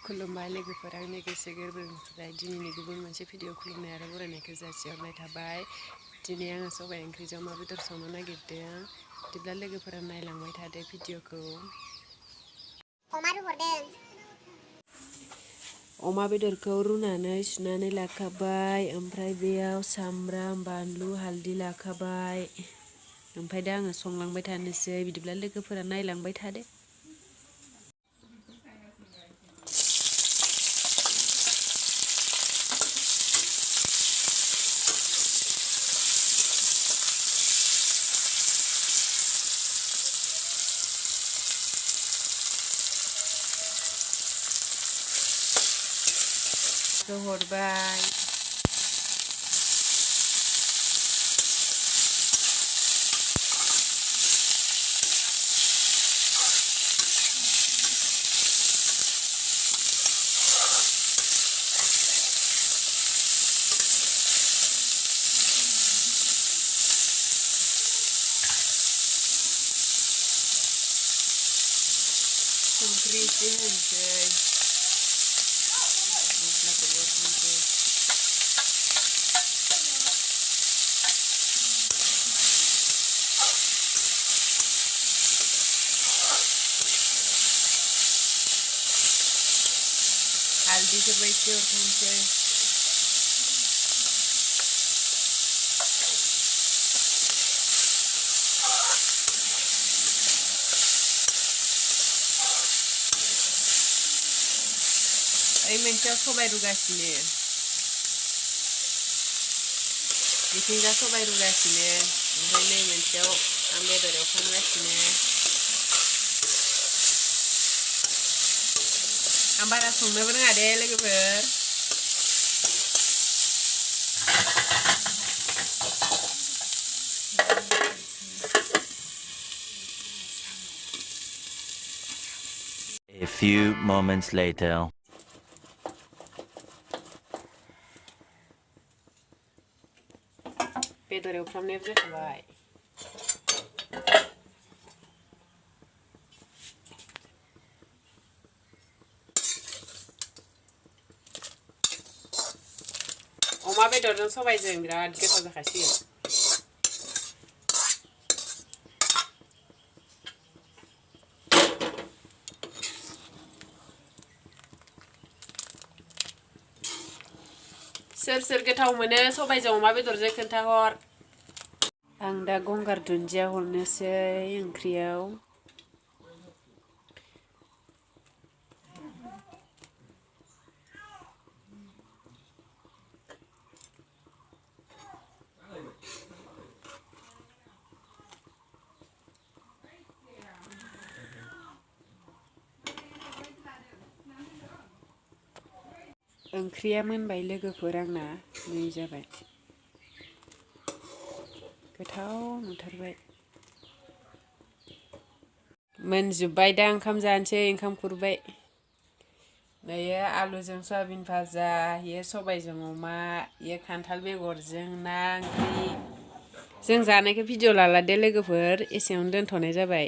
खुलुमबाय लोगोफोर, आंनि गोसो गोरबोनिफ्राय दिनैनि गुबुन मोनसे भिडिअ खुलुमनाय आरो बरायनायखौ जासिहरनाय थाबाय। दिनै आङो सबाइ ओंख्रिजों अमा बेदर संनो नागिरदों। बिदिब्ला लोगोफोरा नायलांबाय थादो भिडिअखौ। अमा बेदरखौ रुनानै सुनानै लाखाबाय, ओमफ्राय बेयाव सामब्राम बानलु हालदै लाखाबाय। ओमफ्राय दा आङो संलांबाय थानोसै, बिदिब्ला लोगोफोरा नायलांबाय थादो। हरबाय, संख्रि एसे होनोसै, मस्लाखौबो होनोसै। हालदैखौबो एसे हरथारनोसै। ओइ मोनसेयाव सबाइ रुगासिनो, बिथिंजा सबाइ रुगासिनो, ओमफ्राय नै मोनसेयाव आं बेदर एवखांगासिनो। आं बारा संनोबो रोङा दे लोगोफोर। A few moments later. बेदर एवफ्रामनायाबो जाखाबाय। अमा बेदरजों सबाइजों बिराद गोथाव जाखासिगोन। सोर सोर गोथाव मोनो सबाइजों अमा बेदरजों खोन्थाहर। आं दा गंगार दुन्दिया हरनोसै ओंख्रियाव। ओंख्रिया मोनबाय लोगोफोर, आंना नै जाबाय। गोथाव नुथारबाय। मोनजोब्बाय, दा ओंखाम जानोसै, ओंखाम खुरबाय। नैयो आलुजों सयाबिन भाजा, इयो सबाइजों अमा, इयो खान्थाल बेगरजों ना ओंख्रि। जों जानायखौ भिडिअ लाला दे लोगोफोर, एसेयावनो दोनथ'नाय जाबाय।